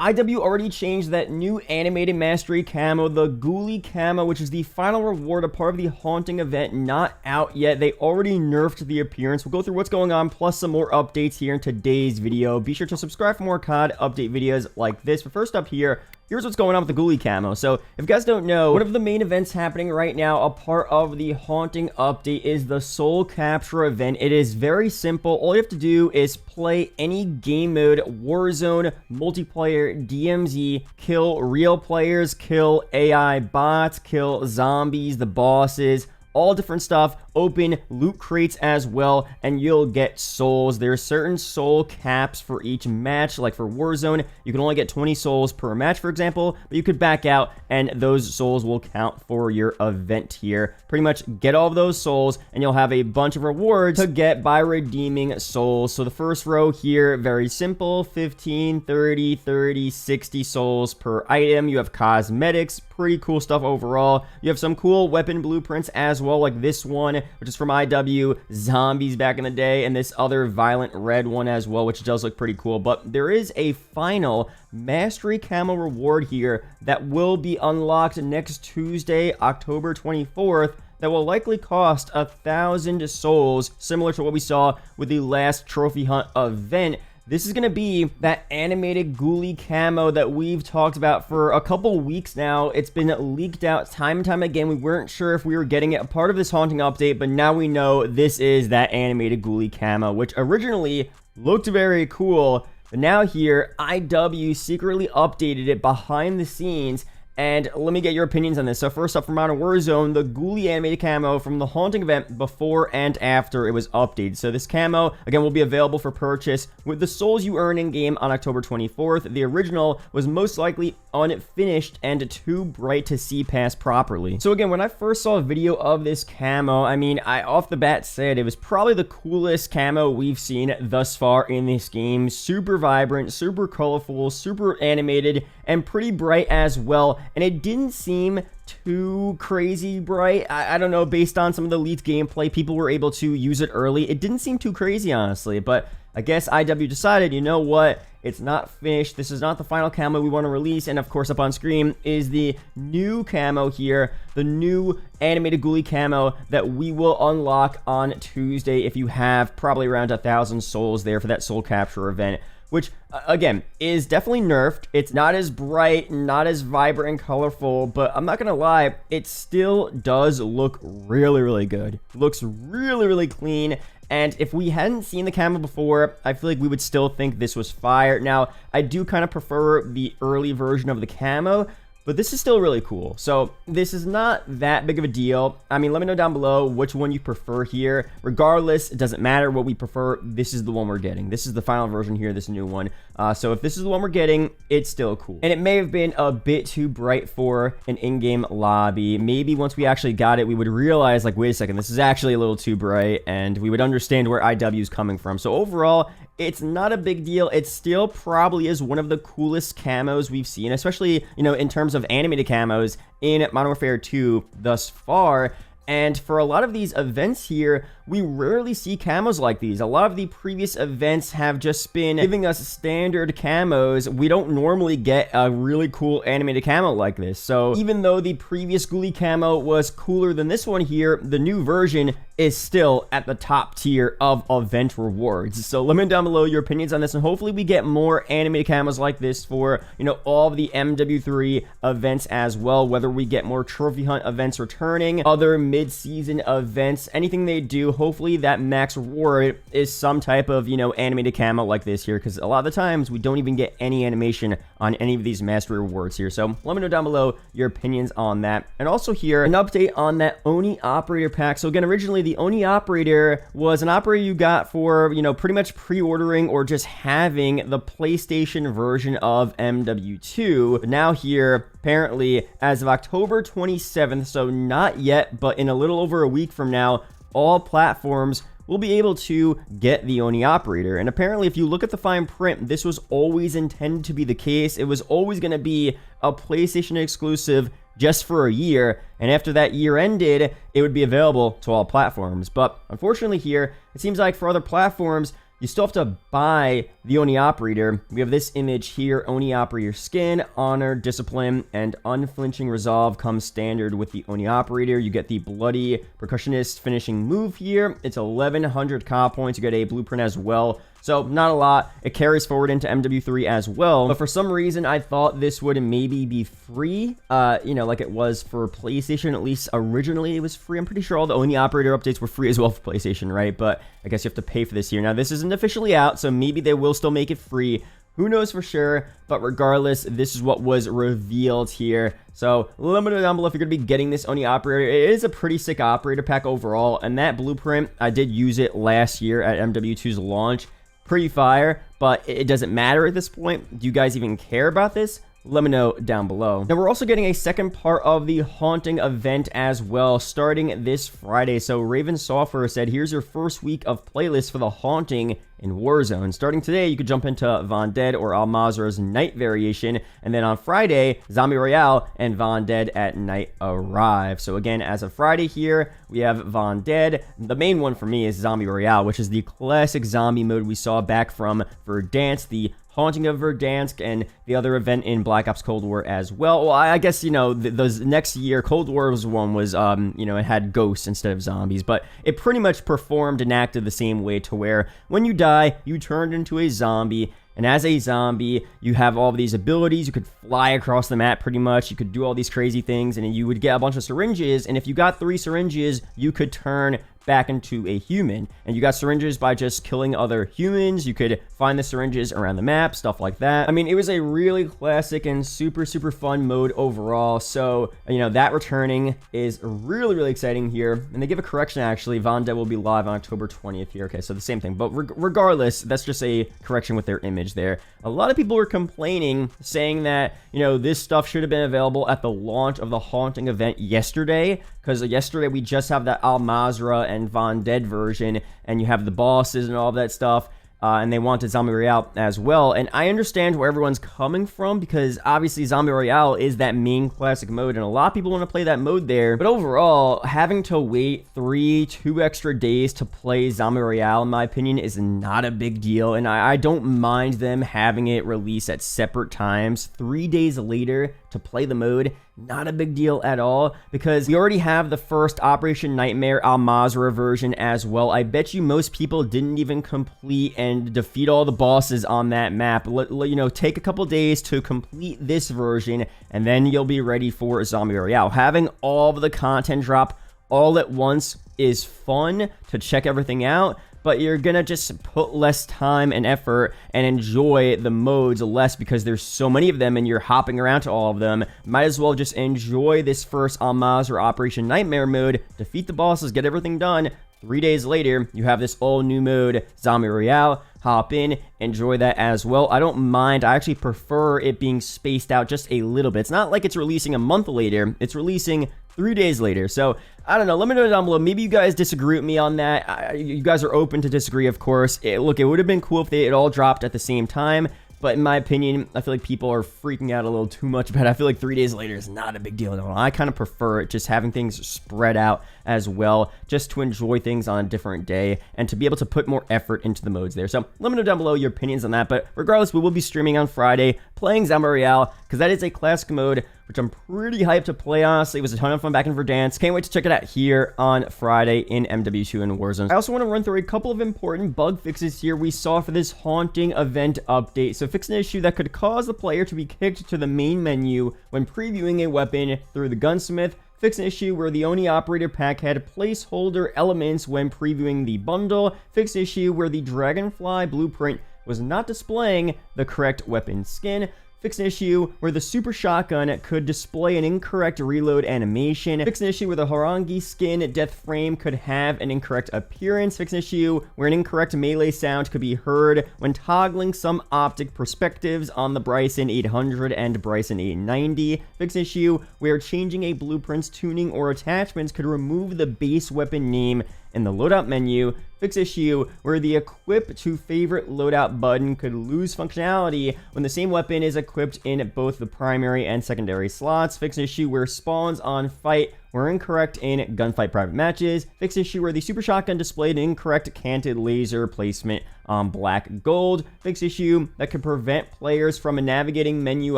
IW already changed that new animated mastery camo, the Ghoulie Camo, which is the final reward, a part of the Haunting event, not out yet. They already nerfed the appearance. We'll go through what's going on, plus some more updates here in today's video. Be sure to subscribe for more COD update videos like this. But first up here, here's what's going on with the Ghoulie Camo. So, if you guys don't know, one of the main events happening right now, a part of the Haunting update, is the Soul Capture event. It is very simple. All you have to do is play any game mode, Warzone, multiplayer, DMZ, kill real players, kill AI bots, kill zombies, the bosses, all different stuff. Open loot crates as well, and you'll get souls. There are certain soul caps for each match. Like for Warzone, you can only get 20 souls per match, for example, but you could back out and those souls will count for your event here. Pretty much get all of those souls and you'll have a bunch of rewards to get by redeeming souls. So the first row here, very simple, 15, 30, 30, 60 souls per item. You have cosmetics, pretty cool stuff overall. You have some cool weapon blueprints as well, like this one, which is from IW, zombies back in the day, and this other violent red one as well, which does look pretty cool. But there is a final mastery camo reward here that will be unlocked next Tuesday, October 24th, that will likely cost 1,000 souls, similar to what we saw with the last trophy hunt event. This is going to be that animated Ghoulie Camo that we've talked about for a couple weeks now. It's been leaked out time and time again. We weren't sure if we were getting it a part of this Haunting update, but now we know this is that animated Ghoulie Camo, which originally looked very cool. But now here, IW secretly updated it behind the scenes. And let me get your opinions on this. So first up, from Modern Warzone, the Ghoulie animated camo from the Haunting event before and after it was updated. So this camo, again, will be available for purchase with the souls you earn in-game on October 24th. The original was most likely unfinished and too bright to see past properly. So again, when I first saw a video of this camo, I mean, I off the bat said it was probably the coolest camo we've seen thus far in this game. Super vibrant, super colorful, super animated, and pretty bright as well. And it didn't seem too crazy bright. I don't know, based on some of the leaked gameplay, people were able to use it early. It didn't seem too crazy, honestly, but I guess IW decided, you know what, it's not finished. This is not the final camo we want to release. And of course, up on screen is the new camo here, the new animated Ghoulie Camo that we will unlock on Tuesday if you have probably around 1,000 souls there for that soul capture event, which, again, is definitely nerfed. It's not as bright, not as vibrant and colorful, but I'm not gonna lie, it still does look really, really good. It looks really, really clean, and if we hadn't seen the camo before, I feel like we would still think this was fire. Now, I do kind of prefer the early version of the camo, but this is still really cool. So this is not that big of a deal. I mean, let me know down below which one you prefer here. Regardless, it doesn't matter what we prefer. This is the one we're getting. This is the final version here, this new one. So if this is the one we're getting, it's still cool. And it may have been a bit too bright for an in-game lobby. Maybe once we actually got it, we would realize, like, wait a second, this is actually a little too bright, and we would understand where IW is coming from. So overall, it's not a big deal. It still probably is one of the coolest camos we've seen, especially, you know, in terms of animated camos in Modern Warfare 2 thus far. And for a lot of these events here, we rarely see camos like these. A lot of the previous events have just been giving us standard camos. We don't normally get a really cool animated camo like this. So even though the previous Ghoulie Camo was cooler than this one here, the new version is still at the top tier of event rewards. So let me know down below your opinions on this, and hopefully we get more animated camos like this for, you know, all of the MW3 events as well, whether we get more trophy hunt events returning, other mid-season events, anything they do. Hopefully that max reward is some type of, you know, animated camo like this here, because a lot of the times we don't even get any animation on any of these mastery rewards here. So let me know down below your opinions on that. And also here, an update on that Oni operator pack. So again, originally the Oni operator was an operator you got for, you know, pretty much pre-ordering or just having the PlayStation version of MW2. But now here, apparently, as of October 27th, so not yet, but in a little over a week from now, all platforms will be able to get the Oni operator. And apparently, if you look at the fine print, this was always intended to be the case. It was always going to be a PlayStation exclusive just for a year, and after that year ended, it would be available to all platforms. But unfortunately here, it seems like for other platforms, You still have to buy the Oni Operator. We have this image here, Oni Operator skin, Honor, Discipline, and Unflinching Resolve comes standard with the Oni Operator. You get the Bloody Percussionist finishing move here. It's 1100 Ka points. You get a blueprint as well. So not a lot. It carries forward into MW3 as well. But for some reason, I thought this would maybe be free, you know, like it was for PlayStation. At least originally it was free. I'm pretty sure all the Oni Operator updates were free as well for PlayStation, right? But I guess you have to pay for this here. Now, this isn't officially out, so maybe they will still make it free. Who knows for sure, but regardless, this is what was revealed here. So let me know down below if you're going to be getting this Oni Operator. It is a pretty sick operator pack overall, and that blueprint, I did use it last year at MW2's launch. Pretty fire, but it doesn't matter at this point. Do you guys even care about this? Let me know down below. Now, we're also getting a second part of the Haunting event as well, starting this Friday. So Raven Software said, here's your first week of playlists for the Haunting in Warzone. Starting today, you could jump into Von Dead or Al Mazrah's night variation, and then on Friday, Zombie Royale and Von Dead at night arrive. So again, as of Friday here, we have Von Dead. The main one for me is Zombie Royale, which is the classic zombie mode we saw back from Verdansk, the Haunting of Verdansk, and the other event in Black Ops Cold War as well. Well, I guess, you know, those next year, Cold War's one was, you know, it had ghosts instead of zombies, but it pretty much performed and acted the same way to where when you die, you turned into a zombie. And as a zombie, you have all of these abilities. You could fly across the map pretty much. You could do all these crazy things, and you would get a bunch of syringes. And if you got 3 syringes, you could turn back into a human. And you got syringes by just killing other humans. You could find the syringes around the map, stuff like that. I mean, it was a really classic and super fun mode overall. So, you know, that returning is really exciting here. And they give a correction, actually. Von Dead will be live on October 20th here. Okay, so the same thing. But regardless, that's just a correction with their image there. A lot of people were complaining, saying that, you know, this stuff should have been available at the launch of the Haunting event yesterday, because yesterday we just have that Al Mazrah and Von Dead version, and you have the bosses and all of that stuff. And they wanted Zombie Royale as well. And I understand where everyone's coming from, because obviously Zombie Royale is that main classic mode, and a lot of people want to play that mode there. But overall, having to wait 2 extra days to play Zombie Royale, in my opinion, is not a big deal. And I don't mind them having it release at separate times 3 days later to play the mode. Not a big deal at all, because we already have the first Operation Nightmare Al Mazrah version as well. I bet you most people didn't even complete and defeat all the bosses on that map. You know, take a couple days to complete this version, and then you'll be ready for Zombie Royale. Having all of the content drop all at once is fun to check everything out, but you're gonna just put less time and effort and enjoy the modes less, because there's so many of them and you're hopping around to all of them. Might as well just enjoy this first Al Mazrah Operation Nightmare mode, defeat the bosses, get everything done. 3 days later, you have this all new mode, Zombie Royale. Hop in, enjoy that as well. I don't mind. I actually prefer it being spaced out just a little bit. It's not like it's releasing a month later. It's releasing 3 days later. So, I don't know. Let me know down below. Maybe you guys disagree with me on that. You guys are open to disagree, of course. Look, it would have been cool if it all dropped at the same time. But in my opinion, I feel like people are freaking out a little too much about it. I feel like 3 days later is not a big deal at all. I kind of prefer it, just having things spread out as well, just to enjoy things on a different day and to be able to put more effort into the modes there. So let me know down below your opinions on that. But regardless, we will be streaming on Friday, playing Zombie Royale, because that is a classic mode, which I'm pretty hyped to play, honestly. It was a ton of fun back in Verdansk. Can't wait to check it out here on Friday in MW2 and Warzone. I also want to run through a couple of important bug fixes here we saw for this Haunting event update. So fix an issue that could cause the player to be kicked to the main menu when previewing a weapon through the gunsmith. Fix an issue where the Oni Operator pack had placeholder elements when previewing the bundle. Fix an issue where the Dragonfly blueprint was not displaying the correct weapon skin. Fix an issue where the Super Shotgun could display an incorrect reload animation. Fix an issue where the Harangi skin death frame could have an incorrect appearance. Fix an issue where an incorrect melee sound could be heard when toggling some optic perspectives on the Bryson 800 and Bryson 890. Fix an issue where changing a blueprint's tuning or attachments could remove the base weapon name in the loadout menu. Fix issue where the equip to favorite loadout button could lose functionality when the same weapon is equipped equipped in both the primary and secondary slots. Fix an issue where spawns on fight were incorrect in gunfight private matches. Fix issue where the super shotgun displayed incorrect canted laser placement on black gold. Fix issue that could prevent players from navigating menu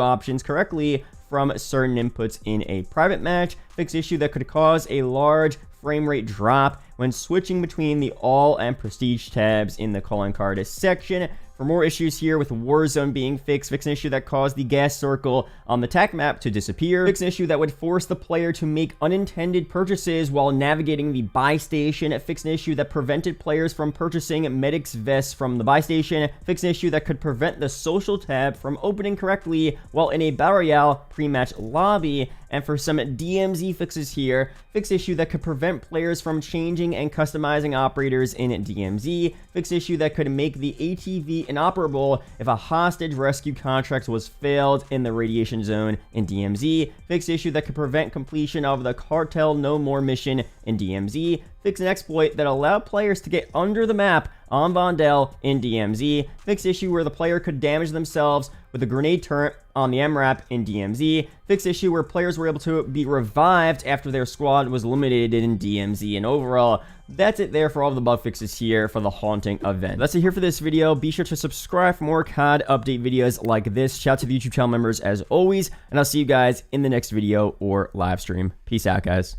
options correctly from certain inputs in a private match. Fix issue that could cause a large frame rate drop when switching between the all and prestige tabs in the calling card section. For more issues here with Warzone being fixed, fix an issue that caused the gas circle on the TAC map to disappear. Fix an issue that would force the player to make unintended purchases while navigating the buy station. Fix an issue that prevented players from purchasing medic's vests from the buy station. Fix an issue that could prevent the social tab from opening correctly while in a Battle Royale pre-match lobby. And for some DMZ fixes here, fix issue that could prevent players from changing and customizing operators in DMZ. Fix issue that could make the ATV inoperable if a hostage rescue contract was failed in the radiation zone in DMZ. Fix issue that could prevent completion of the Cartel No More mission in DMZ. Fix an exploit that allowed players to get under the map on Vondel in DMZ. Fix issue where the player could damage themselves with a grenade turret on the MRAP in DMZ. Fix issue where players were able to be revived after their squad was eliminated in DMZ. And overall, that's it there for all of the bug fixes here for the Haunting event. That's it here for this video. Be sure to subscribe for more COD update videos like this. Shout out to the YouTube channel members as always, and I'll see you guys in the next video or live stream. Peace out, guys.